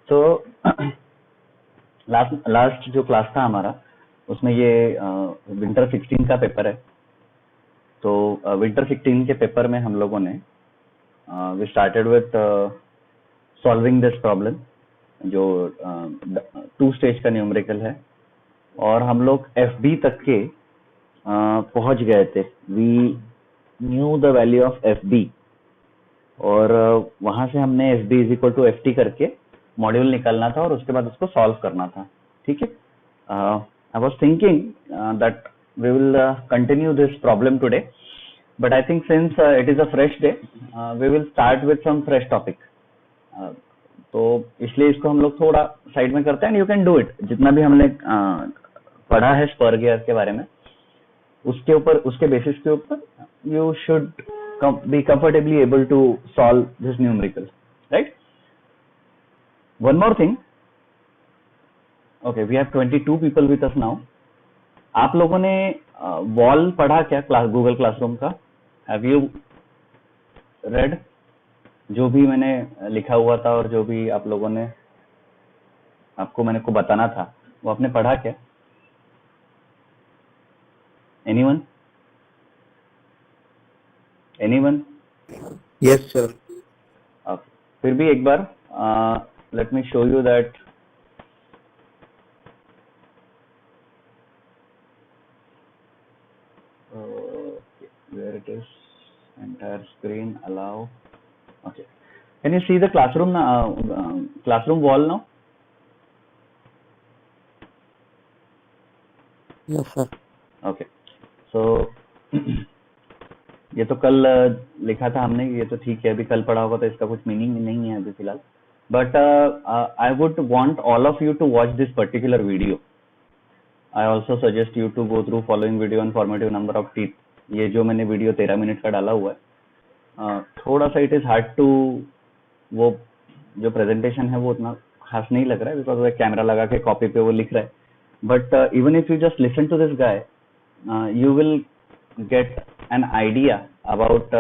तो लास्ट जो क्लास था हमारा उसमें ये विंटर 16 का पेपर है। तो विंटर 16 के पेपर में हम लोगों ने we started with solving this problem जो 2 स्टेज का न्यूमेरिकल है, और हम लोग FB तक के पहुंच गए थे। We knew the value of FB, और वहां से हमने FB is equal to FT करके मॉड्यूल निकालना था और उसके बाद उसको सॉल्व करना था। ठीक है, I was thinking that we will continue this problem today, but I think since it is a fresh day we will start with some fresh topic. तो इसलिए इसको हम लोग थोड़ा साइड में करते हैं, and you can do it. जितना भी हमने पढ़ा है स्पर गियर के बारे में, उसके ऊपर, उसके बेसिस के ऊपर you should be comfortably able to solve this numerical, right? One more thing. Okay, we have 22 people with us now. आप लोगों ने वॉल पढ़ा क्या क्लास गूगल क्लासरूम का? Have you read? जो भी मैंने लिखा हुआ था और जो भी आप लोगों ने मैंने को बताना था, वो आपने पढ़ा क्या? Anyone? Yes sir. फिर भी एक बार let me show you that where it is, entire screen allow. Okay, can you see the classroom classroom wall now? Yes sir. Okay, so ये तो कल लिखा था हमने, ये तो ठीक है, अभी कल पढ़ा होगा तो इसका कुछ मीनिंग नहीं है अभी फिलहाल। But I would want all of you to watch this particular video. I also suggest you to go through following video on formative number of teeth. ये जो मैंने वीडियो 13 मिनट का डाला हुआ है, थोड़ा सा इट इज हार्ड टू, वो जो प्रेजेंटेशन है वो उतना खास नहीं लग रहा है, बिकॉज वो कैमरा लगा के कॉपी पे वो लिख रहा है। But even if you just listen to this guy, you will get an idea about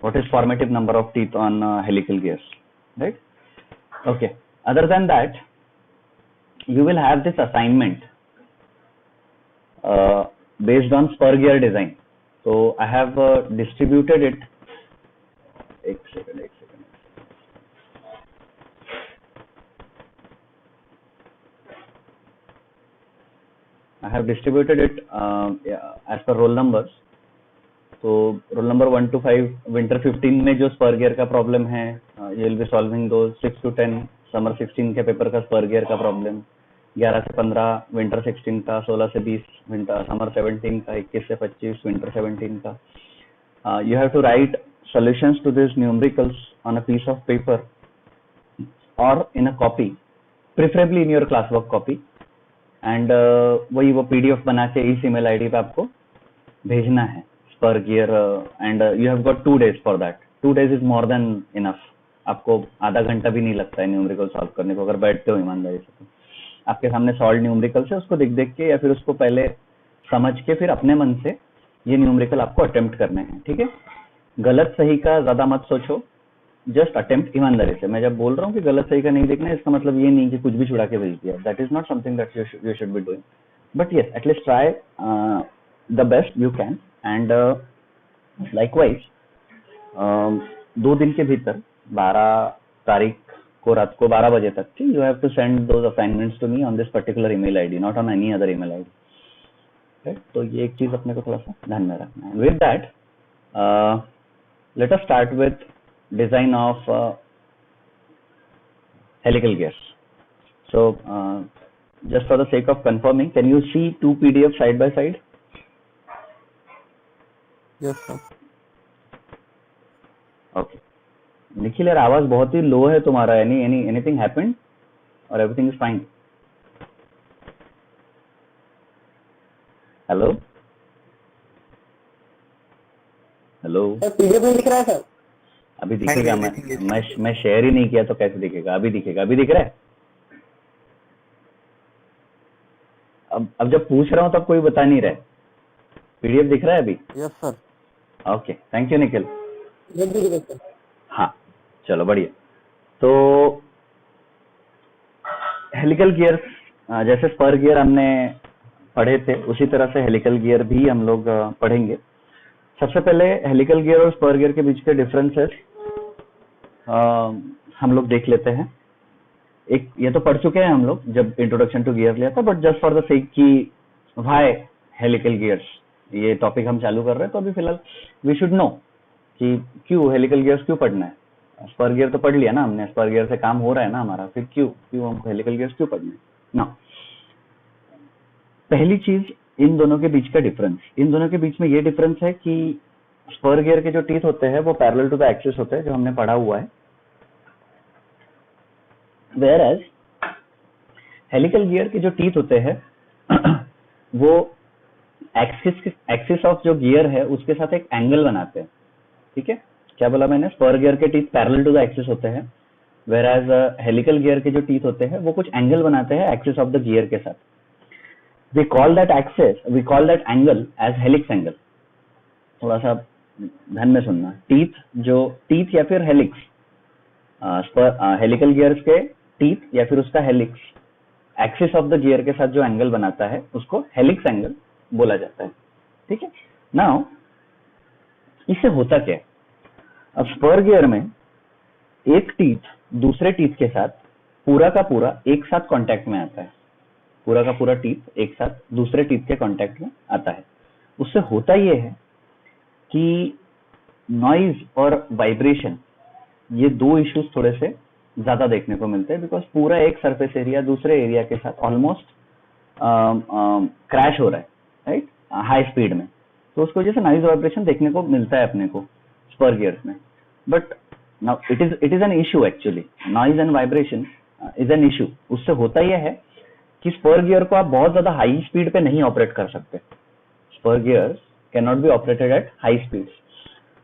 what is formative number of teeth on helical gears, right? Okay, other than that you will have this assignment based on spur gear design. So I have distributed it. एक second. I have distributed it as per roll numbers. तो roll number 1 to 5 winter 15 में जो spur gear का problem है, you will be solving those. 6 to 10 summer 16 के paper का spur gear का problem, 11 से 15 विंटर 16 का, 16 से 20 विंटर समर 17 का, 21 से 25 विंटर 17 का. You have to write solutions to these numericals on a piece of paper or in a copy, preferably in your classwork copy. And वही वो PDF बना के इस ईमेल आईडी पे आपको भेजना है, spur gear. And you have got 2 days for that. 2 days is more than enough. आपको आधा घंटा भी नहीं लगता है न्यूमेरिकल सॉल्व करने को, अगर बैठते हो ईमानदारी से. तो आपके सामने सॉल्व न्यूमेरिकल से उसको देख के या फिर उसको पहले समझ के फिर अपने मन से ये न्यूमेरिकल आपको अटेम्प्ट करने हैं. ठीक है, गलत सही का ज्यादा मत सोचो, जस्ट अटेम्प्ट ईमानदारी से. मैं जब बोल रहा हूँ कि गलत सही का नहीं देखना है, इसका मतलब ये नहीं कि कुछ भी छुड़ा के भेज दिया. That is not something that you should be doing. But yes, at least try the best you can. And likewise 2 दिन के भीतर 12 तारीख को रात को 12 बजे तक you have to send those assignments to me on this particular email ID, not on any other email ID. Right, तो ये एक चीज अपने को थोड़ा सा ध्यान में रखना है. With that let us start with design of helical gears. So just for the sake of confirming, can you see 2 PDF side by side? Yes sir. Okay. Nikhil यार, आवाज बहुत ही लो है तुम्हारा. anything happened or everything is fine? Hello? Sir PDF में दिख रहा है sir. अभी दिखेगा. मैं शेयर ही नहीं किया तो कैसे दिखेगा? अभी दिखेगा. अभी दिख रहा है. अब जब पूछ रहा हूँ तब कोई बता नहीं रहा है. PDF दिख रहा है अभी? Yes sir. Okay, thank you Nikhil. हाँ, चलो बढ़िया. तो हेलिकल गियर, जैसे स्पर गियर हमने पढ़े थे उसी तरह से हेलिकल गियर भी हम लोग पढ़ेंगे। सबसे पहले हेलिकल गियर और स्पर गियर के बीच के डिफरेंसेस हम लोग देख लेते हैं। एक ये तो पढ़ चुके हैं हम लोग जब इंट्रोडक्शन टू गियर लिया था, बट जस्ट फॉर द सेक की व्हाई हेलिकल गियर्स, ये टॉपिक हम चालू कर रहे हैं, तो अभी फिलहाल वी शुड नो कि क्यों हेलिकल गियर्स क्यों पढ़ना है। स्पर गियर तो पढ़ लिया ना हमने, स्पर गियर से काम हो रहा है ना हमारा, फिर क्यों हमको हेलिकल गियर्स क्यों पढ़ना है ना। पहली चीज, इन दोनों के बीच का डिफरेंस, इन दोनों के बीच में ये डिफरेंस है कि स्पर गियर के जो टीथ होते हैं वो पैरेलल टू द एक्सिस होते हैं, जो हमने पढ़ा हुआ है, वेयर एज हेलिकल गियर के जो टीथ होते हैं वो एक्सिस ऑफ जो गियर है उसके साथ एक एंगल बनाते हैं। ठीक है, क्या बोला मैंने, स्पर गियर के teeth parallel to the axis होते हैं, वेयर एज हेलिकल गियर के जो टीथ होते हैं वो कुछ एंगल बनाते हैं एक्सिस ऑफ द गियर के साथ। we call that angle as helix angle। थोड़ा सा ध्यान में सुनना, टीथ या फिर हेलिक्स, हेलिकल गियर्स के टीथ या फिर उसका helix axis of the gear के साथ जो एंगल बनाता है उसको हेलिक्स एंगल बोला जाता है। ठीक है, नाउ इससे होता क्या है, अब स्पर गियर में एक टीथ दूसरे टीथ के साथ पूरा का पूरा एक साथ कांटेक्ट में आता है, पूरा का पूरा टीथ एक साथ दूसरे टीथ के कांटेक्ट में आता है। उससे होता यह है कि नॉइज और वाइब्रेशन, ये दो इश्यूज थोड़े से ज्यादा देखने को मिलते हैं, बिकॉज पूरा एक सरफेस एरिया दूसरे एरिया के साथ ऑलमोस्ट क्रैश हो रहा है, राइट, हाई स्पीड में, तो उसकी वजह से नॉइज वाइब्रेशन देखने को मिलता है अपने को स्पर गियर्स में। But now it is an issue, actually noise and vibration is an issue. उससे होता यह है कि स्पर गियर को आप बहुत ज्यादा हाई स्पीड पे नहीं ऑपरेट कर सकते, spur gears can not be operated at high speed.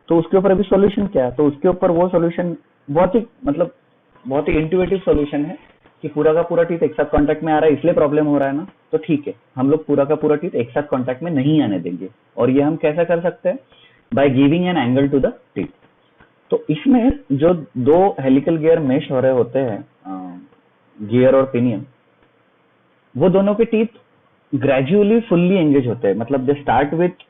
तो उसके ऊपर अभी सॉल्यूशन क्या है, तो उसके ऊपर वो सॉल्यूशन बहुत ही इंट्यूटिव सॉल्यूशन है कि पूरा का पूरा टीथ एक साथ कांटेक्ट में आ रहा है इसलिए प्रॉब्लम हो रहा है ना, तो ठीक है, हम लोग पूरा का पूरा टीथ एक साथ कांटेक्ट में नहीं आने देंगे। और ये हम कैसा कर सकते हैं, by giving an angle to the teeth. तो इसमें जो दो हेलिकल गियर मेश हो रहे होते हैं, गियर और पिनियन, वो दोनों के टीथ ग्रेजुअली फुल्ली एंगेज होते हैं, मतलब they start with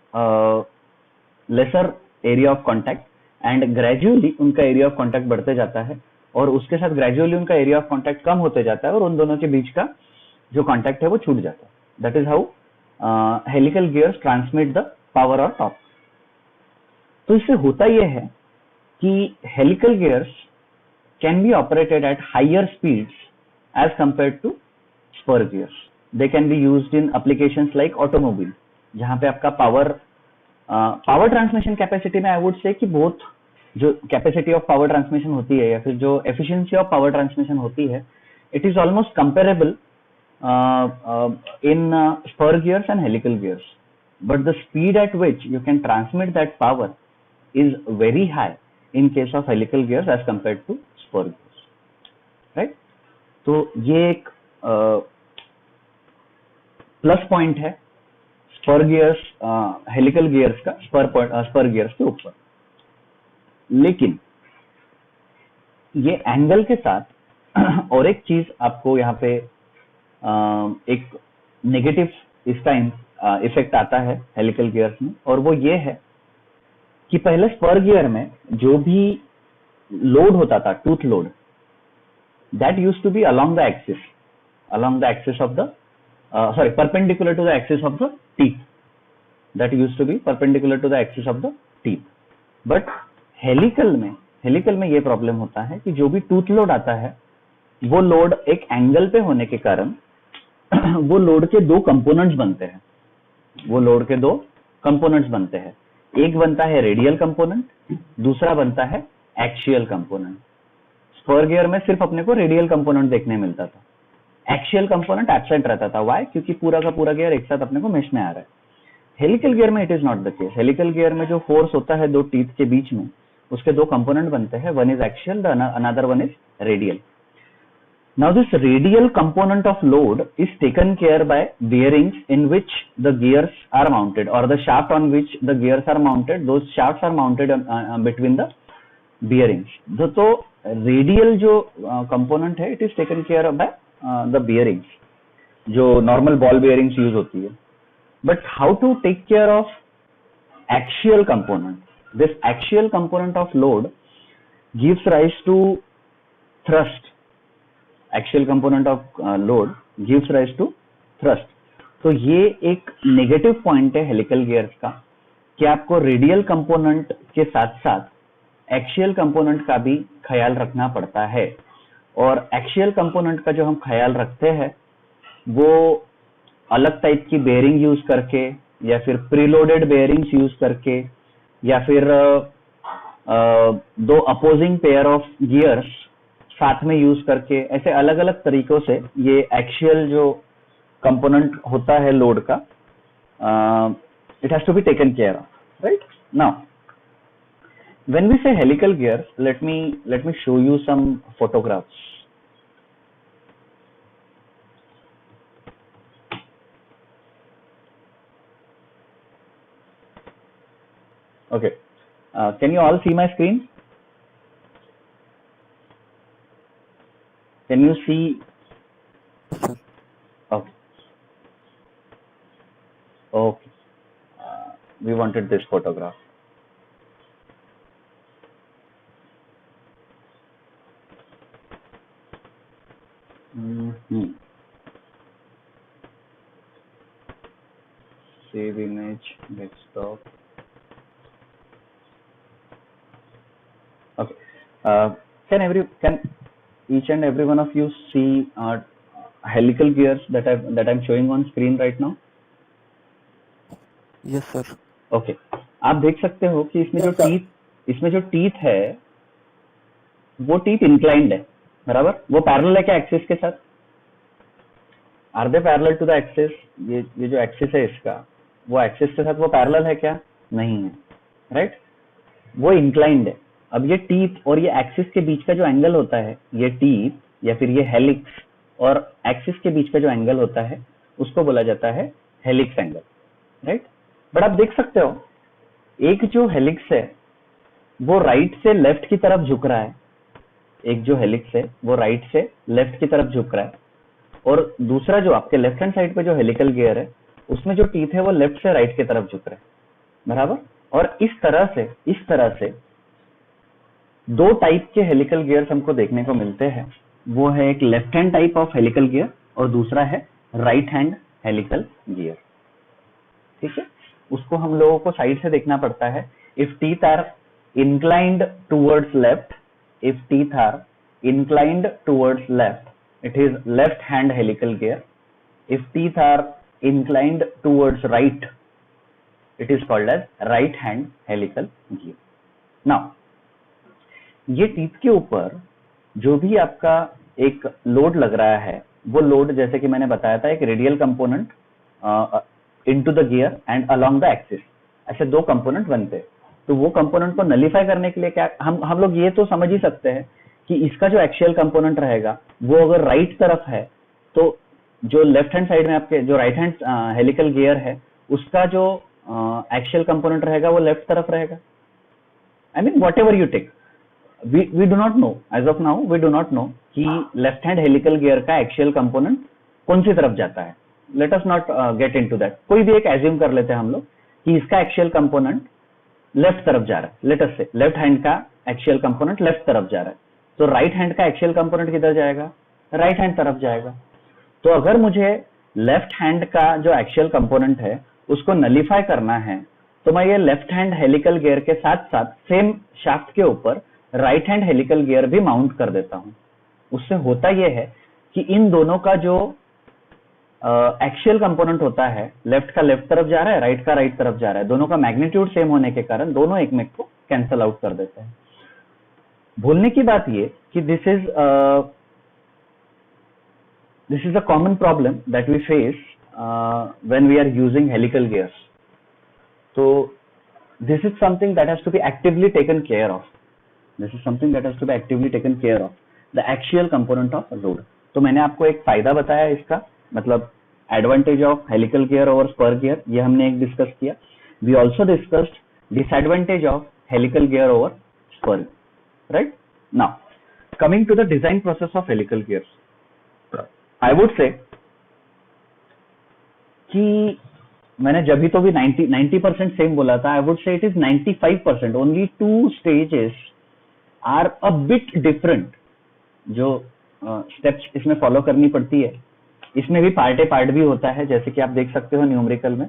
lesser area of contact and gradually उनका एरिया ऑफ कांटेक्ट बढ़ते जाता है, और उसके साथ ग्रेजुअली उनका एरिया ऑफ कांटेक्ट कम होते जाता है और उन दोनों के बीच का जो कांटेक्ट है वो छूट जाता है। That is how helical gears transmit the power और टॉर्क। तो इससे होता यह है कि helical gears can be operated at higher speeds as compared to spur gears. They can be used in applications like automobile, जहां पे आपका पावर ट्रांसमिशन कैपेसिटी में आई वुड से कि बहुत जो कैपेसिटी ऑफ पावर ट्रांसमिशन होती है या फिर जो एफिशिएंसी ऑफ पावर ट्रांसमिशन होती है, it is almost comparable in spur gears and helical gears, but the speed at which you can transmit that power is very high in case of helical gears as compared to spur gears, right. तो ये एक plus point है spur gears, helical gears का spur gears के ऊपर। लेकिन ये angle के साथ और एक चीज आपको यहाँ पे एक नेगेटिव इसका इफेक्ट आता है हेलिकल गियर्स में, और वो ये है कि पहले स्पर गियर में जो भी लोड होता था, tooth load, that used to be along the axis of the perpendicular to the axis of the teeth. That used to be perpendicular to the axis of the teeth. But helical में ये problem होता है कि जो भी tooth load आता है वो लोड एक एंगल पे होने के कारण वो लोड के दो कंपोनेंट्स बनते हैं। एक बनता है रेडियल कंपोनेंट, दूसरा बनता है एक्सियल कंपोनेंट। स्पर गियर में सिर्फ अपने को रेडियल कंपोनेंट देखने मिलता था, एक्सियल कंपोनेंट एब्सेंट रहता था। व्हाई? क्योंकि पूरा का पूरा गियर एक साथ अपने को मेश में आ रहा है। हेलिकल गियर में it is not the case. Helical gear में जो फोर्स होता है दो टीथ के बीच में, उसके दो कंपोनेंट बनते हैं, one is axial, another one is radial. Now this radial component of load is taken care by bearings in which the gears are mounted, or the shaft on which the gears are mounted. Those shafts are mounted between the bearings. तो radial जो component है it is taken care by the bearings, जो normal ball bearings use होती है. But how to take care of axial component? This axial component of load gives rise to thrust. Axial component of load gives rise to thrust. तो ये एक negative point है helical gears का कि आपको radial component के साथ साथ एक्सियल कंपोनेंट का भी ख्याल रखना पड़ता है. और एक्सियल कंपोनेंट का जो हम ख्याल रखते हैं वो अलग टाइप की बेयरिंग यूज करके या फिर प्रीलोडेड बेयरिंग्स यूज करके या फिर दो अपोजिंग पेयर ऑफ गियर्स साथ में यूज करके, ऐसे अलग अलग तरीकों से ये एक्सियल जो कंपोनेंट होता है लोड का, it has to be taken care of, right. Now when we say helical gear, let me show you some photographs. Okay. Can you all see my screen? Can you see? Okay. Okay. We wanted this photograph. Save image, desktop. Okay. Can each and every one of you see helical gears that I'm showing on screen right now? Yes sir. Okay. आप देख सकते हो कि इसमें जो teeth है वो teeth inclined है, बराबर. वो पैरेलल है क्या एक्सिस के साथ? Are they parallel to the axis? ये जो एक्सिस है इसका, वो एक्सिस के साथ वो पैरेलल है क्या? नहीं है, राइट. वो इंक्लाइंड है. अब ये टीथ और ये एक्सिस के बीच का जो एंगल होता है, ये टीथ या फिर ये हेलिक्स और एक्सिस के बीच का जो एंगल होता है उसको बोला जाता है हेलिक्स एंगल, राइट. बट आप देख सकते हो एक जो हेलिक्स है वो राइट से लेफ्ट की तरफ झुक रहा है, एक जो हेलिक्स है वो राइट से लेफ्ट की तरफ झुक रहा है, और दूसरा जो आपके लेफ्ट हैंड साइड पे जो हेलिकल गियर है उसमें जो टीथ है वो लेफ्ट से राइट की तरफ झुक रहा है, बराबर. और इस तरह से दो टाइप के हेलिकल गियर्स हमको देखने को मिलते हैं. वो है एक left hand type of helical gear और दूसरा है राइट हैंड हेलिकल गियर, ठीक है. उसको हम लोगों को साइड से देखना पड़ता है. If teeth are inclined towards left, if teeth are inclined towards left, it is left hand helical gear. If teeth are inclined towards right, it is called as right hand helical gear. Now ये teeth के ऊपर जो भी आपका एक load लग रहा है, वो लोड जैसे कि मैंने बताया था एक radial component into the gear and along the axis, ऐसे दो कंपोनेंट बनते हैं. तो वो कंपोनेंट को नलीफाई करने के लिए क्या हम लोग ये तो समझ ही सकते हैं कि इसका जो एक्सियल कंपोनेंट रहेगा वो अगर राइट तरफ है तो जो लेफ्ट हैंड साइड में आपके जो राइट हैंड हेलिकल गियर है उसका जो एक्सियल कंपोनेंट रहेगा वो लेफ्ट तरफ रहेगा. I mean whatever you take, we do not know, as of now we do not know कि लेफ्ट हैंड हेलिकल गियर का एक्सियल कंपोनेंट कौन सी तरफ जाता है. Let us not get into that. कोई भी एक एज्यूम कर लेते हैं हम लोग कि इसका एक्सियल कंपोनेंट लेफ्ट तरफ जा रहा है. लेट अस से लेफ्ट हैंड का एक्सियल कंपोनेंट लेफ्ट तरफ जा रहा है, तो राइट हैंड का एक्सियल कंपोनेंट किधर जाएगा? राइट हैंड तरफ जाएगा. तो अगर मुझे लेफ्ट हैंड का जो एक्सियल कंपोनेंट है उसको नलीफाई करना है तो मैं ये लेफ्ट हैंड हेलिकल गियर के साथ साथ सेम शाफ्ट के ऊपर राइट हैंड हेलिकल गियर भी माउंट कर देता हूं. उससे होता यह है कि इन दोनों का जो एक्सियल कंपोनेंट होता है, लेफ्ट का लेफ्ट तरफ जा रहा है, राइट का राइट तरफ जा रहा है, दोनों का मैग्नीट्यूड सेम होने के कारण दोनों एक में को कैंसल आउट कर देते हैं. भूलने की बात ये कि this is a common problem that we face when we are using helical gears. तो this is something that has to be actively taken care of. This is something that has to be actively taken care of, the axial component of load. तो मैंने आपको एक फायदा बताया इसका, मतलब advantage of helical gear over spur gear, ये हमने एक डिस्कस किया. We also discussed disadvantage of helical gear over spur, right. Now coming to the design process of helical gears, I would say कि मैंने जब भी तो भी 90% सेम बोला था. I would say it is 95%. Only 2 stages are a bit different. जो steps इसमें फॉलो करनी पड़ती है. इसमें भी पार्ट भी होता है, जैसे कि आप देख सकते हो न्यूमेरिकल में.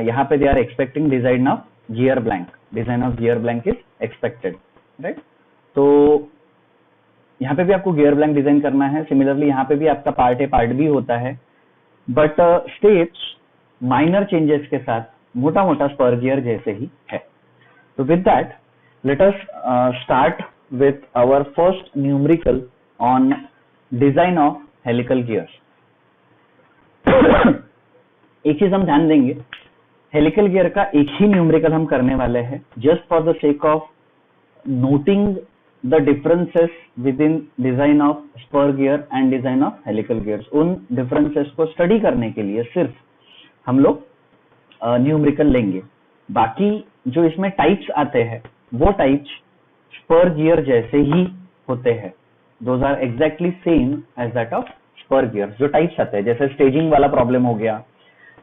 यहाँ पे they are expecting design of gear blank. Design of gear blank is expected, right. तो यहाँ पे भी आपको गियर ब्लैंक डिजाइन करना है. सिमिलरली यहाँ पे भी आपका पार्ट भी होता है, बट स्टेप्स माइनर चेंजेस के साथ मोटा मोटा स्पर गियर जैसे ही है. तो with that let us start with our first numerical on design of helical gears. एक चीज हम ध्यान देंगे, हेलिकल गियर का एक ही न्यूमेरिकल हम करने वाले हैं, just for the sake of noting the differences within design of spur gear and design of helical gears. उन डिफरेंसेस को स्टडी करने के लिए सिर्फ हम लोग न्यूमेरिकल लेंगे. बाकी जो इसमें टाइप्स आते हैं वो टाइप्स स्पर गियर जैसे ही होते हैं. Those are exactly same as that of spur gear. जो टाइप्स आते हैं, जैसे स्टेजिंग वाला प्रॉब्लम हो गया,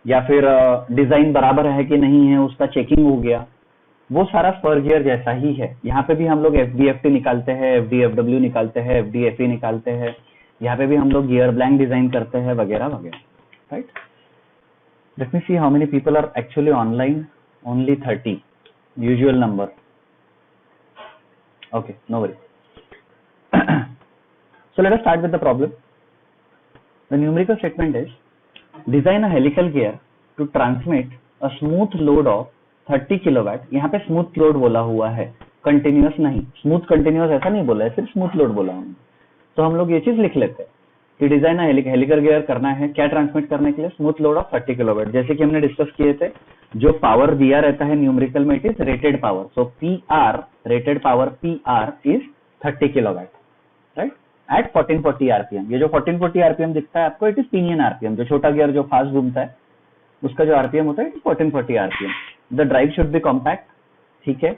या फिर डिजाइन बराबर है कि नहीं है उसका चेकिंग हो गया, वो सारा स्पर गियर जैसा ही है. यहाँ पे भी हम लोग FD/FT निकालते हैं, FD/FW निकालते हैं, FD/FE निकालते हैं. यहाँ पे भी हम लोग गियर ब्लैंक डिजाइन करते हैं वगैरह वगैरह, right. Let me see how many people are actually online. Only 30, usual number. Okay, no worry. So let us start with the problem. The numerical statement is design a helical gear to transmit a smooth load of 30 kilowatt. यहाँ पे smooth load बोला हुआ है, continuous नहीं. Smooth continuous ऐसा नहीं बोला है, सिर्फ स्मूथ लोड बोला हमने. तो हम लोग ये चीज लिख लेते हैं कि डिजाइन हेलिकल गियर करना है. क्या ट्रांसमिट करने के लिए? Smooth load of 30 kilowatt. जैसे कि हमने डिस्कस किए थे, जो पावर दिया रहता है न्यूमेरिकल में, it is rated power. So PR, rated power PR is 30 kilowatt, right, at 1440 RPM. ये जो 1440 RPM दिखता है आपको, इट इज पिनियन RPM. जो छोटा गियर जो फास्ट घूमता है उसका जो RPM होता है, it is 1440 RPM. The drive should be compact, ठीक है.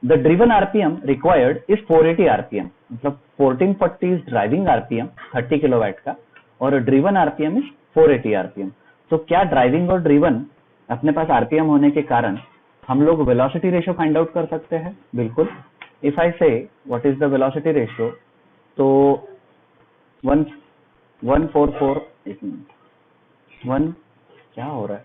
The driven RPM required is 480 RPM. मतलब 1440 इज ड्राइविंग RPM 30 किलोवाट का, और ड्रिवन RPM इज 480 RPM. तो क्या ड्राइविंग और ड्रिवन अपने पास RPM होने के कारण हम लोग वेलोसिटी रेशियो फाइंड आउट कर सकते हैं? बिल्कुल. इफ आई से what is the velocity ratio, तो 144, एक मिनट, 1 क्या हो रहा है,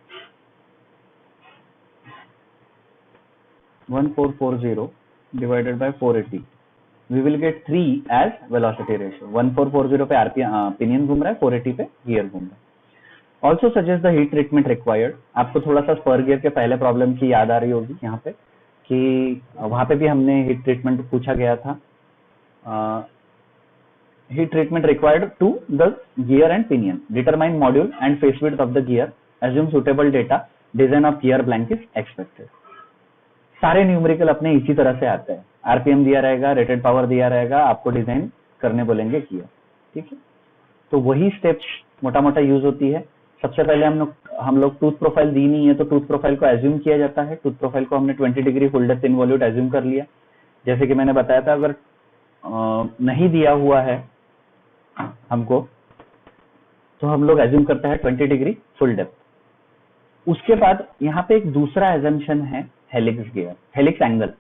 1440 divided by 480, we will get 3 as velocity ratio. 1440 पे RPM पिनियन घूम रहा है, 480 पे गियर घूम रहा है. Also suggest the heat treatment required. आपको थोड़ा सा स्पर गियर के पहले प्रॉब्लम की याद आ रही होगी यहाँ पे, कि वहां पे भी हमने हीट ट्रीटमेंट पूछा गया था. heat treatment required to the gear and pinion. Determine module and face width of the gear. Assume suitable data. Design of gear blank is expected. सारे न्यूमेरिकल अपने इसी तरह से आते हैं. RPM दिया रहेगा, रेटेड पावर दिया रहेगा, आपको डिजाइन करने बोलेंगे गियर, ठीक है. तो वही स्टेप्स मोटा मोटा यूज होती है. सबसे पहले हम लोग टूथ प्रोफाइल दी नहीं है, तो टूथ प्रोफाइल को एज्यूम किया जाता है. टूथ प्रोफाइल को हमने 20 degree full depth involute assume कर लिया. जैसे कि मैंने बताया था, अगर नहीं दिया हुआ है हमको, तो हम लोग एज्यूम करते हैं 20 डिग्री फुल डेप्थ. उसके बाद यहाँ पे एक दूसरा एजम्पशन है हेलिक्स गियर, हेलिक्स एंगल.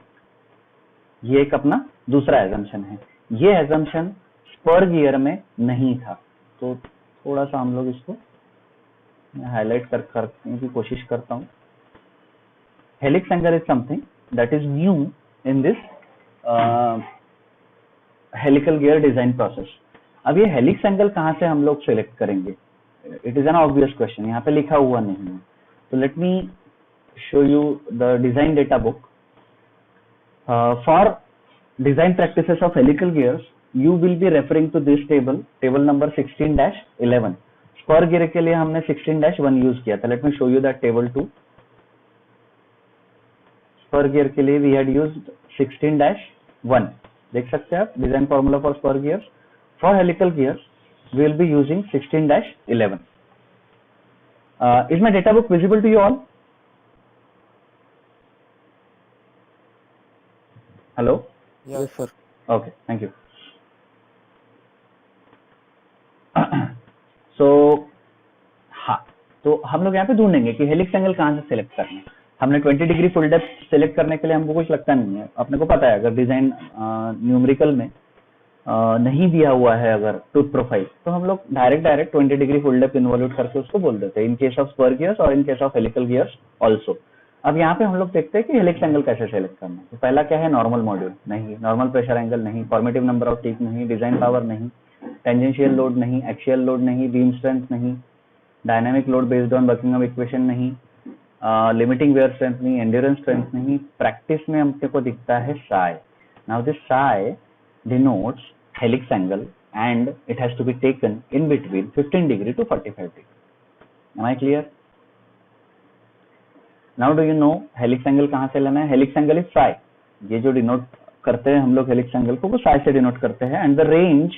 ये एक अपना दूसरा एजम्पशन है. ये एजम्पशन स्पर गियर में नहीं था, तो थोड़ा सा हम लोग इसको हाईलाइट करने की कोशिश करता हूँ. Helix angle is something that is new in this helical gear design process. अब ये हेलिक्स एंगल कहाँ से हम लोग सिलेक्ट करेंगे? It is an obvious question, यहाँ पे लिखा हुआ नहीं है. तो let me show you the design data book. For design practices of helical gears you will be referring to this table number 16-11. Spur gear के लिए हमने 16-1 यूज किया था. Let me show you that table 2. Spur gear के लिए we had used 16-1. देख सकते हैं आप design formula for spur gears. For helical gears, we will be using 16-11. Is my data book visible to you all? Hello? Yes, sir. Okay, thank you. सो हाँ, तो हम लोग यहाँ पे ढूंढेंगे कि हेलिक्स एंगल कहाँ से सिलेक्ट करना है। हमने 20 डिग्री फुल डेप्थ सिलेक्ट करने के लिए हमको कुछ लगता नहीं है, अपने को पता है अगर डिजाइन न्यूमेरिकल में नहीं दिया हुआ है अगर टूथ प्रोफाइल, तो हम लोग direct 20 degree full depth involute करके उसको बोल देते हैं, in case of spur gears और in case of helical gears also. अब यहाँ पे हम लोग देखते हैं कि हेलिक्स एंगल कैसे सेलेक्ट करना है। तो पहला क्या है, नॉर्मल मॉड्यूल नहीं, नॉर्मल प्रेशर एंगल नहीं, फॉर्मेटिव नंबर ऑफ टीथ नहीं, डिजाइन पावर नहीं, टेंजेंशियल लोड नहीं, एक्सियल लोड नहीं, बीम स्ट्रेंथ नहीं, dynamic load based on Buckingham equation नहीं, लिमिटिंग वेयर स्ट्रेंथ नहीं, एंड्योरेंस स्ट्रेंथ नहीं। प्रैक्टिस में हमको को दिखता है Sai. Now this Sai denotes helix angle and it has to be taken in between 15 degree to 45 degree. Am I clear? Now do you know helix angle कहाँ से लेना है? Helix angle is psi. ये जो डिनोट करते हैं हम लोग helix angle को, वो psi से डिनोट करते हैं। And the range,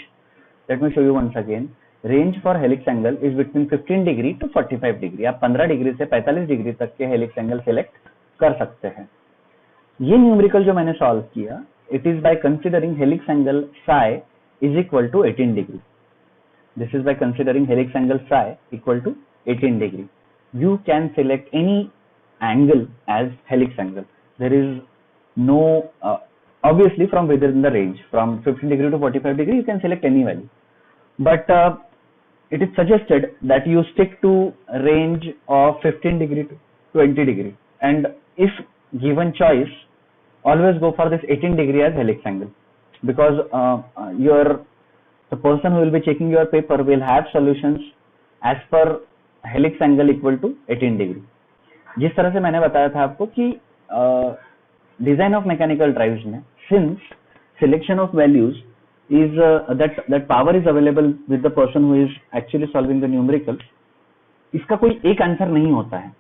let me show you once again, range for helix angle is between 15 degree to 45 degree. आप 15 डिग्री से 45 डिग्री तक के helix angle सेलेक्ट कर सकते हैं। ये न्यूमेरिकल जो मैंने सॉल्व किया, it is by considering helix angle psi is equal to 18 degree. This is by considering helix angle psi equal to 18 degree. You can select any angle as helix angle. There is no, obviously from within the range, from 15 degree to 45 degree, you can select any value. But it is suggested that you stick to range of 15 degree to 20 degree. And if given choice, always go for this 18 degree as helix angle, because the person who will be checking your paper will have solutions as per helix angle equal to 18 degree. जिस तरह से मैंने बताया था आपको कि design of mechanical drives में since selection of values is that power is available with the person who is actually solving the numerical, इसका कोई एक आंसर नहीं होता है।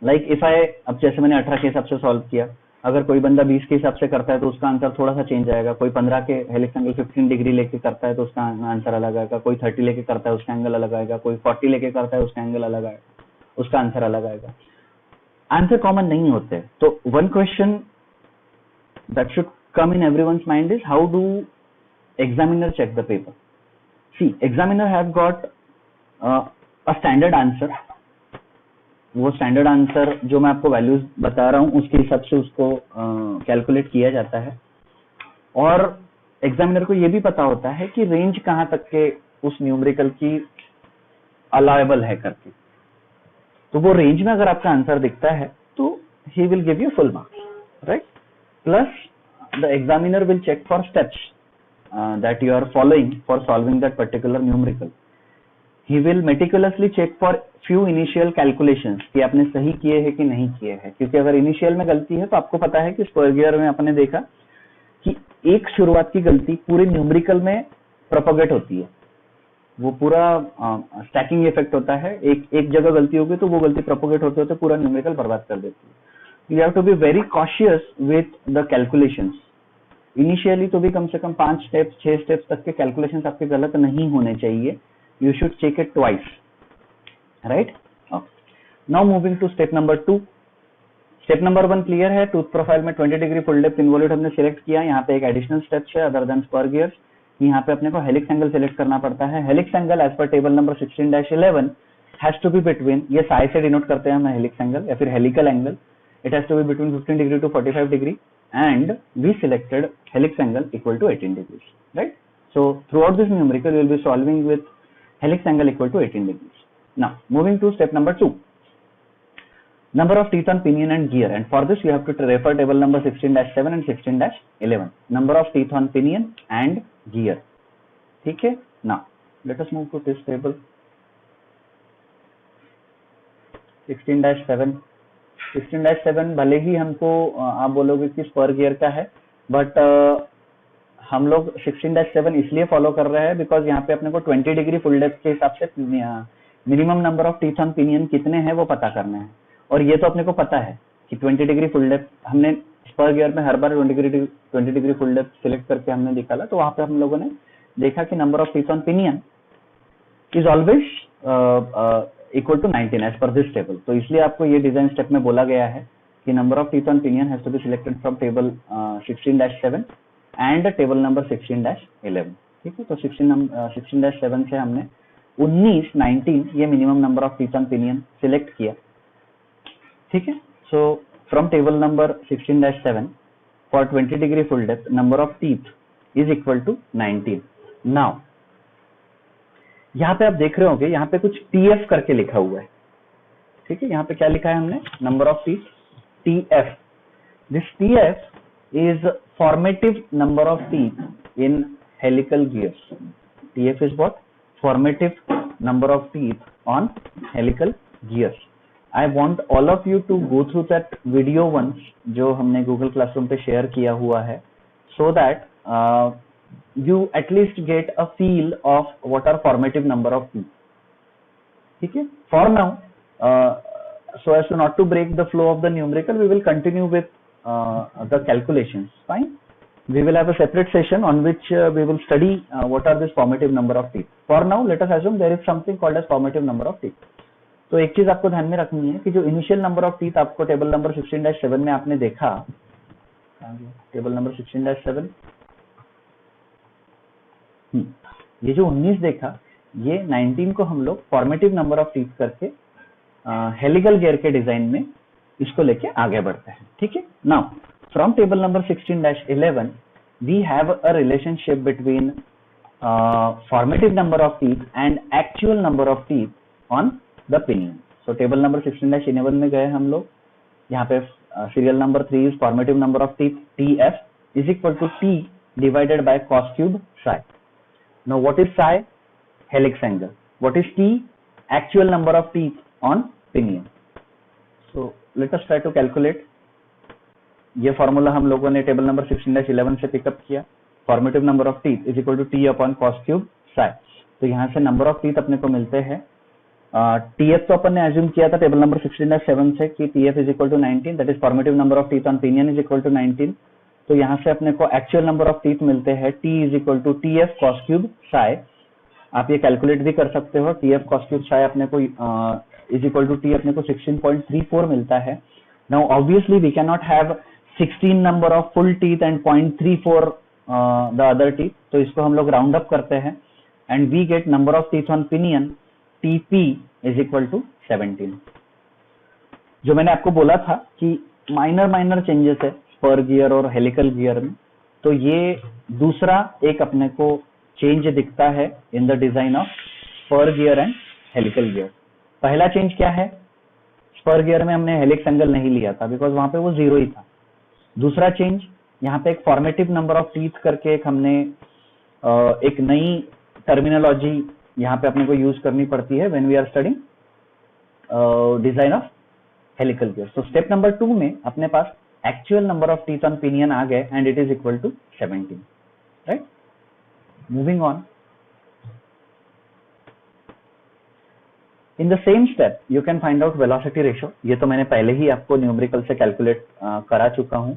लाइक इफ आई, अब जैसे मैंने 18 के हिसाब से सॉल्व किया, अगर कोई बंदा 20 के हिसाब से करता है तो उसका आंसर थोड़ा सा चेंज आएगा। कोई 15 के हेलिक्स एंगल 15 डिग्री लेके करता है तो उसका आंसर अलग आएगा। कोई 30 लेके करता है उसका एंगल अलग आएगा। कोई 40 लेके करता है उसका एंगल अलग आएगा, उसका आंसर अलग आएगा। आंसर कॉमन नहीं होते। तो one question that should come in everyone's mind is, how do examiner check the paper? See, examiner have got a standard answer. वो स्टैंडर्ड आंसर जो मैं आपको वैल्यूज बता रहा हूँ उसके हिसाब से उसको कैलकुलेट किया जाता है, और एग्जामिनर को ये भी पता होता है कि रेंज कहाँ तक के उस न्यूमेरिकल की अलाउएबल है करके। तो वो रेंज में अगर आपका आंसर दिखता है तो he will give you full marks, right? Plus the examiner will check for steps that you are following for solving that particular numerical. He will meticulously check for few initial calculations कि आपने सही किए हैं कि नहीं किए हैं, क्योंकि अगर इनिशियल में गलती है तो आपको पता है कि स्क्वायर गियर में आपने देखा कि एक शुरुआत की गलती पूरे न्यूमेरिकल में प्रोपोगेट होती है, वो पूरा स्टैकिंग इफेक्ट होता है। एक जगह गलती होगी तो वो गलती प्रोपोगेट होते होते पूरा न्यूमेरिकल बर्बाद कर देती है। You have to be very cautious with the calculations. Initially तो भी कम से कम 5 स्टेप्स 6 स्टेप्स तक के कैलकुलेशंस आपके गलत नहीं होने चाहिए। You should check it twice, right? Now moving to step number 2. Step number 1 clear है। टूथ प्रोफाइल में 20 डिग्री फुल डेप्थ इन्वॉल्यूट हमने सिलेक्ट किया। यहाँ पे एक एडिशनल स्टेप है अदर देन स्क्वायर गियर्स। यहाँ पे अपने को हेलिक्स एंगल सिलेक्ट करना पड़ता है। Helix angle as per table number 16-11 has to be between, ये साई से डिनोट करते हैं हम हेलिक्स एंगल या फिर helical angle. It has to be between 15 degree to 45 degree, and we selected helix angle equal to 18 degrees, right? So throughout this numerical you will be solving with helix angle equal to 18 degrees. Now moving to step number 2, number of teeth on pinion and gear, and for this you have to refer table number 16-7 and 16-11, number of teeth on pinion and gear. ठीक है? Now let us move to this table 16-7 भले ही हमको आप बोलोगे कि spur gear का है, but हम लोग 16-7 इसलिए फॉलो कर रहे हैं बिकॉज यहाँ पे अपने को 20 डिग्री फुल डेप्थ के हिसाब से minimum number of teeth on pinion कितने हैं वो पता करना है। और ये तो अपने को पता है कि 20 डिग्री फुल डेप्थ हमने स्पर गियर में हर बार 20 डिग्री फुल डेप्थ सिलेक्ट करके हमने निकाला, तो वहां पे हम लोगों ने देखा कि number of teeth on pinion is always equal to 19 as per this table. तो इसलिए आपको ये डिजाइन स्टेप में बोला गया है कि number of teeth on pinion has to be selected from table 16-7 and table number 16-11। ठीक है, तो 16-7 से हमने 19 ये minimum number of teeth on pinion select किया, ठीक है। So from table number 16-7 for 20 degree full depth number of teeth is equal to 19। Now यहाँ पे आप देख रहे होंगे, यहाँ पे कुछ TF करके लिखा हुआ है, ठीक है। यहाँ पे क्या लिखा है हमने, number of teeth, TF। This TF is formative number of teeth in helical gears. TF is what? Formative number of teeth on helical gears. I want all of you to go through that video once, जो हमने Google Classroom पे share किया हुआ है, so that you at least get a feel of what are formative number of teeth. ठीक है? For now, so as to not to break the flow of the numerical, we will continue with the calculations. Fine. We will have a separate session on which we will study what are this formative number of teeth. For now, let us assume there is something called as formative number of teeth. तो एक चीज आपको ध्यान में रखनी है कि जो इनिशियल नंबर ऑफ टीथ आपको टेबल नंबर 16-7 में आपने देखा, टेबल नंबर 16-7, ये जो 19 देखा, ये 19 को हम लोग फॉर्मेटिव नंबर ऑफ टीथ करके हेलिकल गियर के डिजाइन में इसको लेके आगे बढ़ते हैं, ठीक है। Now from table number 16-11 we have a relationship between formative number of teeth and actual number of teeth on the pinion. So table number 16-11 में गए हम लोग, यहाँ पे serial number 3 is formative number of teeth, TF is equal to T divided by cos cube psi. Now what is psi? Helix angle. What is T? Actual number of teeth on pinion. So let us try to calculate. ये formula हम लोगों ने table number 16-11 से pick up किया, formative number of teeth is equal to T upon cos cube psi. तो यहाँ से number of teeth अपने को मिलते हैं, TF तो अपन ने एज्यूम किया था टेबल नंबर 16-7 से कि TF is equal to 19, that is formative number of teeth on pinion is equal to 19। तो यहाँ से अपने को एक्चुअल नंबर ऑफ टीथ मिलते हैं, T is equal to TF cos cube psi. आप ये कैलकुलेट भी कर सकते हो, TF कॉस क्यूब साइ अपने को इज इक्वल टू T अपने को 16.34 मिलता है। Now obviously we can not have 16 number of full teeth and 0.34 the other teeth, तो इसको हम लोग राउंड अप करते हैं and we get number of teeth on pinion TP is equal to 17। जो मैंने आपको बोला था कि माइनर चेंजेस है स्पर गियर और हेलिकल गियर में, तो ये दूसरा एक अपने को चेंज दिखता है in the design of spur gear and helical gear. पहला चेंज क्या है, स्पर गियर में हमने हेलिक्स एंगल नहीं लिया था बिकॉज वहां पे वो 0 ही था। दूसरा चेंज, यहाँ पे एक फॉर्मेटिव नंबर ऑफ टीथ करके एक हमने एक नई टर्मिनोलॉजी यहाँ पे अपने को यूज करनी पड़ती है when we are studying design of helical gear. तो स्टेप नंबर 2 में अपने पास actual number of teeth on pinion आ गए and it is equal to 17, right. Moving on, in the same step you can find out velocity ratio. ये तो मैंने पहले ही आपको न्यूमेरिकल से कैलकुलेट करा चुका हूं।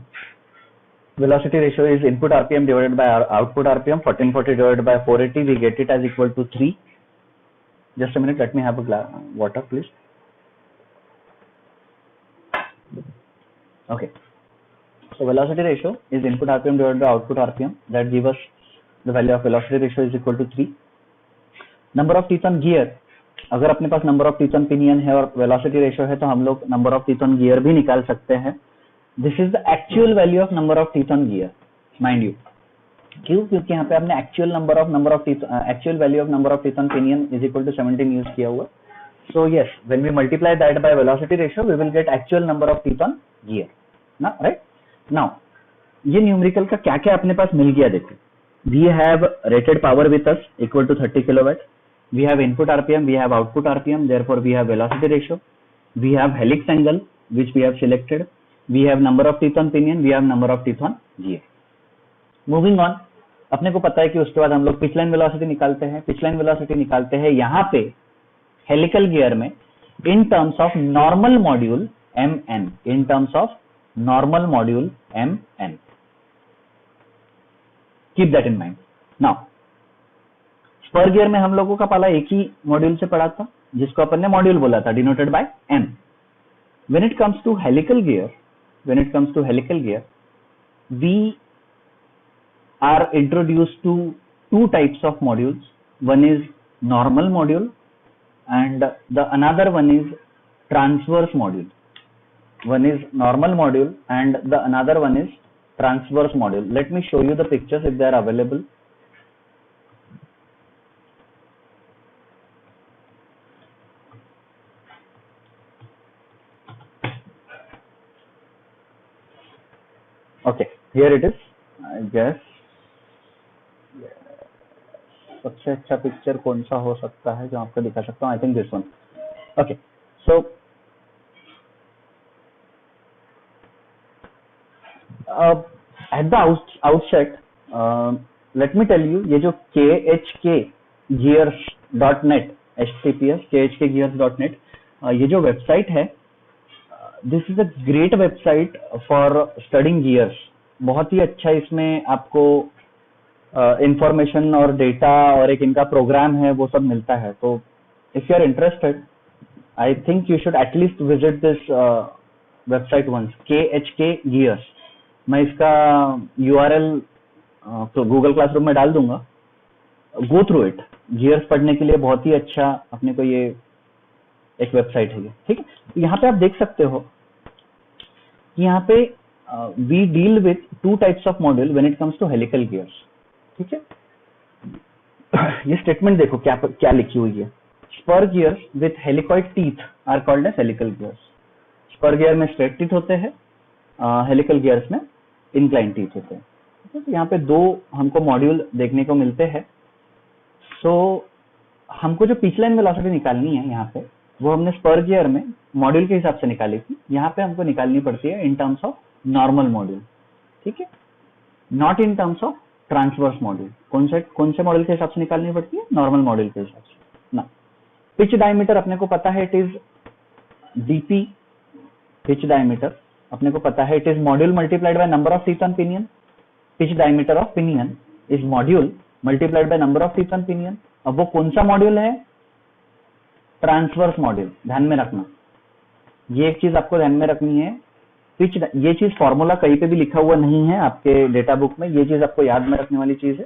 Velocity ratio is input RPM divided by output RPM, 1440 divided by 480, we get it as equal to 3। Just a minute, let me have a water please. Okay, so velocity ratio is input rpm divided by output rpm, that give us the value of velocity ratio is equal to 3। number of teeth on gear, अगर अपने पास number of teeth on pinion है और velocity ratio है तो हम लोग number of teeth on gear भी निकाल सकते हैं। This is the actual value of number of teeth on gear, mind you. क्यों? क्योंकि यहाँ पे हमने actual value of number of teeth on pinion is equal to 17 use किया हुआ। So yes, when we multiply that by velocity ratio we will get actual number of teeth on gear ना, right. Now ये numerical का क्या क्या अपने पास मिल गया देखो। We have rated power with us equal to 30 kilowatt, we have input rpm, we have output rpm, therefore we have velocity ratio, we have helix angle which we have selected, we have number of teeth on pinion, we have number of teeth on gear। moving on, अपने को पता है कि उसके बाद हम लोग pitch line velocity निकालते हैं यहाँ पे हेलिकल गियर में in terms of normal module mn, keep that in mind। now spur gear में हम लोगों का पाला एक ही मॉड्यूल से पढ़ा था जिसको अपन ने मॉड्यूल बोला था, denoted by m। When it comes to helical gear we are introduced to 2 types of modules. One is normal module, and the another one is transverse module. One is normal module and the another one is transverse module. Let me show you the pictures if they are available. Okay, here it is. I guess सबसे अच्छा picture कौन सा हो सकता है जो आपको दिखा सकता हूँ? I think this one. Okay, so at the outset, let me tell you, ये जो khkgears.net, https khkgears.net, ये जो वेबसाइट है, this is a great website for studying gears. बहुत ही अच्छा इसमें आपको इंफॉर्मेशन और डेटा और एक इनका प्रोग्राम है वो सब मिलता है. तो if you are interested, I think you should at least visit this website once, KHK Gears. मैं इसका URL तो गूगल क्लासरूम में डाल दूंगा. Go through it. गियर्स पढ़ने के लिए बहुत ही अच्छा अपने को ये एक वेबसाइट है ये, ठीक है. यहाँ पे आप देख सकते हो कि यहाँ पे we deal with 2 types of module when it comes to helical gears, ठीक है. ये स्टेटमेंट देखो क्या लिखी हुई है. Spur gears with helicoid teeth are called as helical gears. Spur gear में स्ट्रेट टीथ होते हैं, हेलिकल गियर्स में इंक्लाइन टीथ होते हैं. तो यहाँ पे 2 हमको मॉड्यूल देखने को मिलते हैं. सो हमको जो पिच लाइन वेलोसिटी निकालनी है यहाँ पे, वो हमने स्पर गियर में मॉड्यूल के हिसाब से निकाली थी. यहाँ पे हमको निकालनी पड़ती है इन टर्म्स ऑफ नॉर्मल मॉड्यूल, ठीक है, not in terms of transverse module. कौन से मॉड्यूल के हिसाब से निकालनी पड़ती है? नॉर्मल मॉड्यूल के हिसाब से ना. पिच डायमीटर अपने को पता है, it is DP. Pitch diameter अपने को पता है, it is module multiplied by number of teeth on pinion. Pitch diameter of pinion is module multiplied by number of teeth on pinion. अब वो कौन सा मॉड्यूल है? Transverse module. ध्यान में रखना, ये एक चीज आपको ध्यान में रखनी है. पिच, ये चीज फॉर्मूला कहीं पे भी लिखा हुआ नहीं है आपके डेटा बुक में. ये चीज आपको याद में रखने वाली चीज है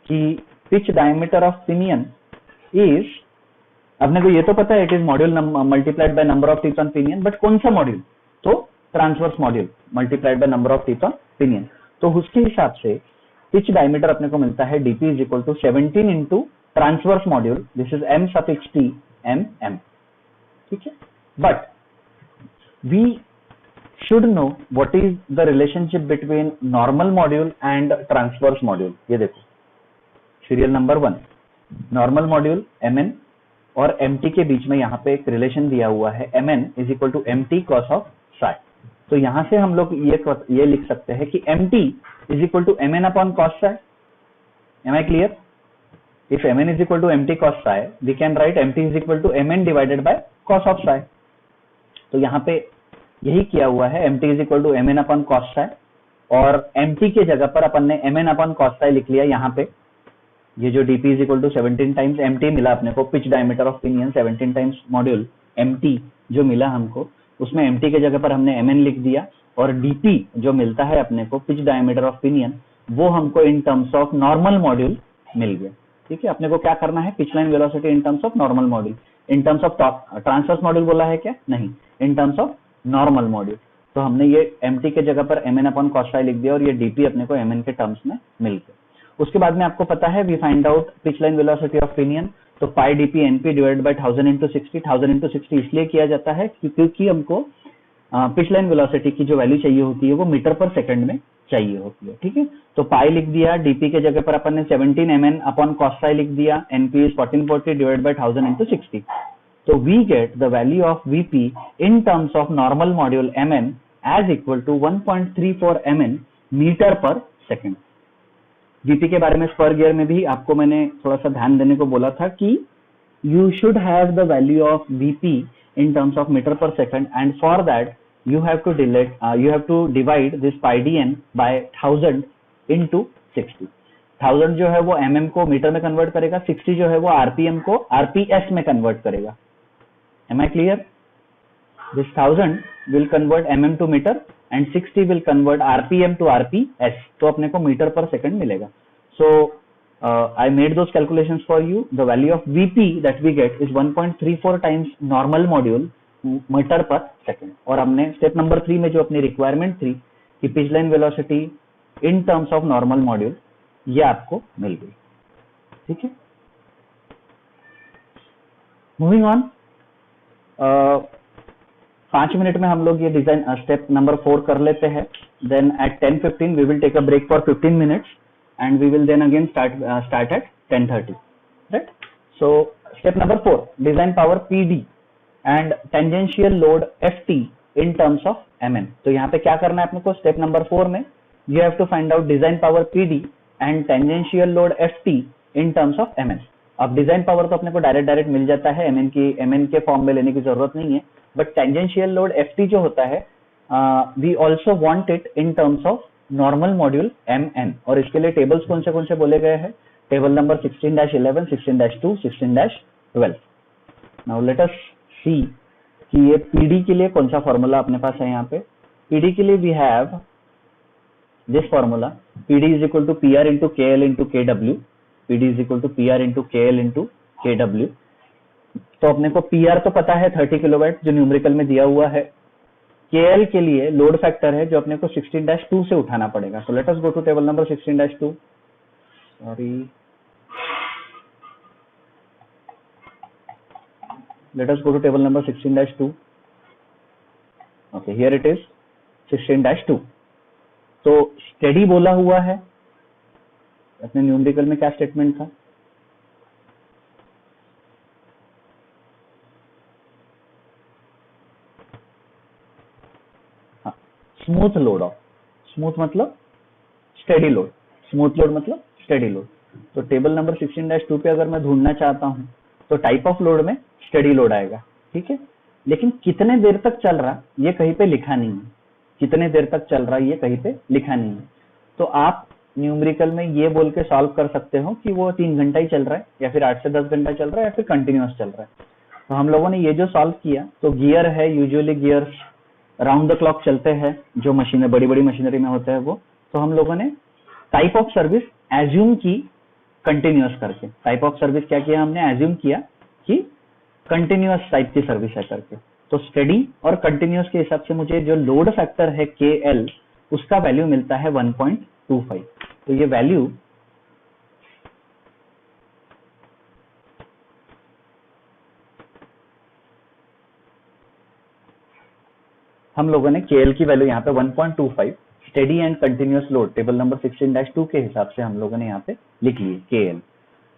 कि pitch diameter of pinion is, अपने को ये तो पता है it is module multiplied by number of teeth on pinion, but कौन सा मॉड्यूल? तो transverse module multiplied by number of teeth on pinion. तो उसके हिसाब से पिच डायमीटर अपने को मिलता है dp is equal to 17 into transverse module, this is m/t, ठीक है. But we should know what is the relationship between normal module and transverse module. ये देखो, serial number 1, normal module mn और mt के बीच में यहाँ पे एक रिलेशन दिया हुआ है, mn is equal to mt cos of psi. तो यहाँ से हम लोग ये लिख सकते हैं कि mt is equal to mn upon cos psi. Am I clear? If mn is equal to mt cos psi, we can write mt is equal to mn divided by cos of psi. तो यहाँ पे यही किया हुआ है, mt is equal to mn upon cos psi, और mt के जगह पर अपन ने mn अपॉन cos psi लिख लिया. यहाँ पे ये जो dp is equal to 17 times mt मिला अपने को, pitch diameter of pinion 17 times module mt जो मिला हमको, उसमें mt के जगह पर हमने mn लिख दिया, और dp जो मिलता है अपने को पिच डायमीटर ऑफ पिनियन, वो हमको in terms of normal module मिल गया. ठीक है, अपने को क्या करना है? Pitch line velocity in terms of normal module. In terms of transverse module बोला है क्या? नहीं, in terms of normal module. तो हमने ये mt के जगह पर mn अपॉन cos phi लिख दिया, और ये dp अपने को mn के टर्म्स में मिल गया. उसके बाद में आपको पता है we find out pitch line velocity of pinion. तो pi dp np divided by 1000 into 60. 1000 into 60 इसलिए किया जाता है क्योंकि हमको पिच लाइन वेलोसिटी की जो वैल्यू चाहिए होती है वो मीटर पर सेकंड में चाहिए होती है. ठीक है, तो पाई लिख दिया, dp के जगह पर अपन ने 17 mn अपॉन cos phi लिख दिया, np is 1440 divided by 1000 into 60. So we get the value of Vp in terms of normal module Mn as equal to 1.34 Mn meter per second. Vp के बारे में spur gear में भी आपको मैंने थोड़ा सा ध्यान देने को बोला था कि you should have the value of Vp in terms of meter per second, and for that you have to divide this pi dn by 1000 into 60. 1000 जो है वो mm को मीटर में कन्वर्ट करेगा, 60 जो है वो rpm को rps में कन्वर्ट करेगा. Am I clear? This 1000 will convert mm to meter and 60 will convert rpm to rps. तो अपने को मीटर पर सेकंड मिलेगा. So I made those calculations for you. The value of Vp that we get is 1.34 times normal module metre पर second. और हमने step number 3 में जो अपनी रिक्वायरमेंट थी कि pitch line velocity in terms of normal module, ये आपको मिल गई. ठीक है, मूविंग ऑन. 5 मिनट में हम लोग ये डिजाइन स्टेप नंबर 4 कर लेते हैं. Then at 10:15 we will take a break for 15 minutes and we will then again start at 10:30, right? So step number 4, design power PD and tangential load FT in terms of MN. तो यहाँ पे क्या करना है अपने को step number 4 में, you have to find out design power PD and tangential load FT in terms of MN. अब डिजाइन पावर तो अपने को डायरेक्ट मिल जाता है, MN के फॉर्म में लेने की जरूरत नहीं है, बट टेंजेंशियल लोड FT जो होता है, we also want it in terms of normal module MN. और इसके लिए टेबल्स कौन से बोले गए हैं? Table number 16-11, 16-2, 16-12. Now let us see कि ये PD के लिए कौन सा फॉर्मूला अपने पास है. यहाँ पे PD के लिए we have this formula, PD is equal to PR into KL into KW. PD is equal to PR into KL into KW. तो अपने को PR तो पता है 30 किलोवाट जो न्यूमेरिकल में दिया हुआ है. KL के लिए लोड फैक्टर है जो अपने को 16-2 से उठाना पड़ेगा. So let us go to table number 16-2. Sorry, let us go to table number 16-2. Okay, here it is 16-2. तो स्टेडी बोला हुआ है. अपने न्यूमेरिकल में क्या स्टेटमेंट था? स्मूथ लोड ऑफ, स्मूथ मतलब स्टेडी लोड, स्मूथ लोड मतलब स्टेडी लोड. तो टेबल नंबर 16-2 पे अगर मैं ढूंढना चाहता हूं तो टाइप ऑफ लोड में स्टेडी लोड आएगा. ठीक है, लेकिन कितने देर तक चल रहा ये कहीं पे लिखा नहीं है. कितने देर तक चल रहा ये कहीं पे लिखा नहीं है. तो आप न्यूमेरिकल में ये बोल के सॉल्व कर सकते हो कि वो 3 घंटा ही चल रहा है, या फिर 8 से 10 घंटा चल रहा है, या फिर कंटिन्यूअस चल रहा है. तो हम लोगों ने ये जो सॉल्व किया, तो गियर है, usually gears round the clock चलते हैं, जो मशीनें बड़ी मशीनरी में होते हैं वो. तो हम लोगों ने टाइप ऑफ सर्विस एज्यूम की कंटिन्यूअस करके. टाइप ऑफ सर्विस क्या किया हमने? एज्यूम किया कि कंटिन्यूअस टाइप की सर्विस है करके. तो स्टेडी और कंटिन्यूअस के हिसाब से मुझे जो लोड फैक्टर है KL, उसका वैल्यू मिलता है 1.25. तो ये वैल्यू हम लोगों ने KL की वैल्यू यहाँ पे 1.25 steady and continuous load table number 16-2 के हिसाब से हम लोगों ने यहाँ पे लिख लिए KL.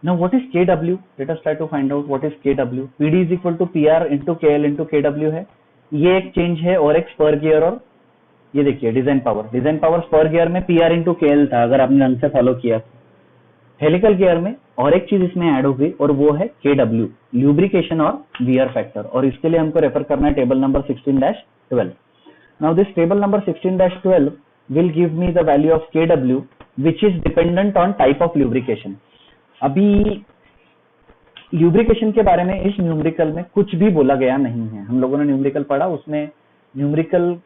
Now what is KW? Let us try to find out what is KW. PD is equal to PR into KL into KW है. ये एक चेंज है और एक पर गियर. और ये देखिए डिजाइन पावर पर गियर में PR इंटू KL था, अगर आपने ढंग से फॉलो किया. हेलिकल गियर में और एक चीज इसमें ऐड हो गई और वो है KW, ल्यूब्रिकेशन और वियर फैक्टर. और इसके लिए हमको रेफर करना है table number 16-12. Now this table number 16-12 will give me the value of KW which is dependent on type of lubrication. अभी lubrication के बारे में इस न्यूमेरिकल में कुछ भी बोला गया नहीं है. हम लोगों ने न्यूमेरिकल पढ़ा, उसमें न्यूमेरिकल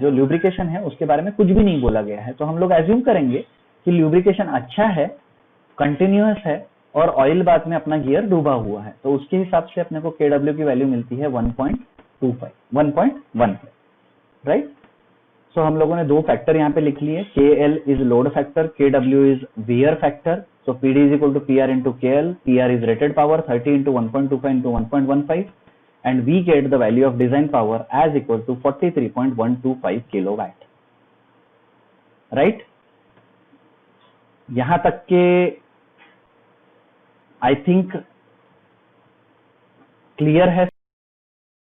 जो lubrication है उसके बारे में कुछ भी नहीं बोला गया है. तो हम लोग एज्यूम करेंगे कि lubrication अच्छा है, कंटिन्यूअस है और ऑयल बात में अपना गियर डूबा हुआ है. तो उसके हिसाब से अपने को KW की वैल्यू मिलती है 1.15. राइट. सो हम लोगों ने दो फैक्टर यहाँ पे लिख लिए. KL is load factor, KW is wear factor. So PD is equal to PR into KL. PR is rated power 30 into 1.25 into 1.15 and we get the value of design power as equal to 43.125 kilowatt. Right. यहां तक के I think clear है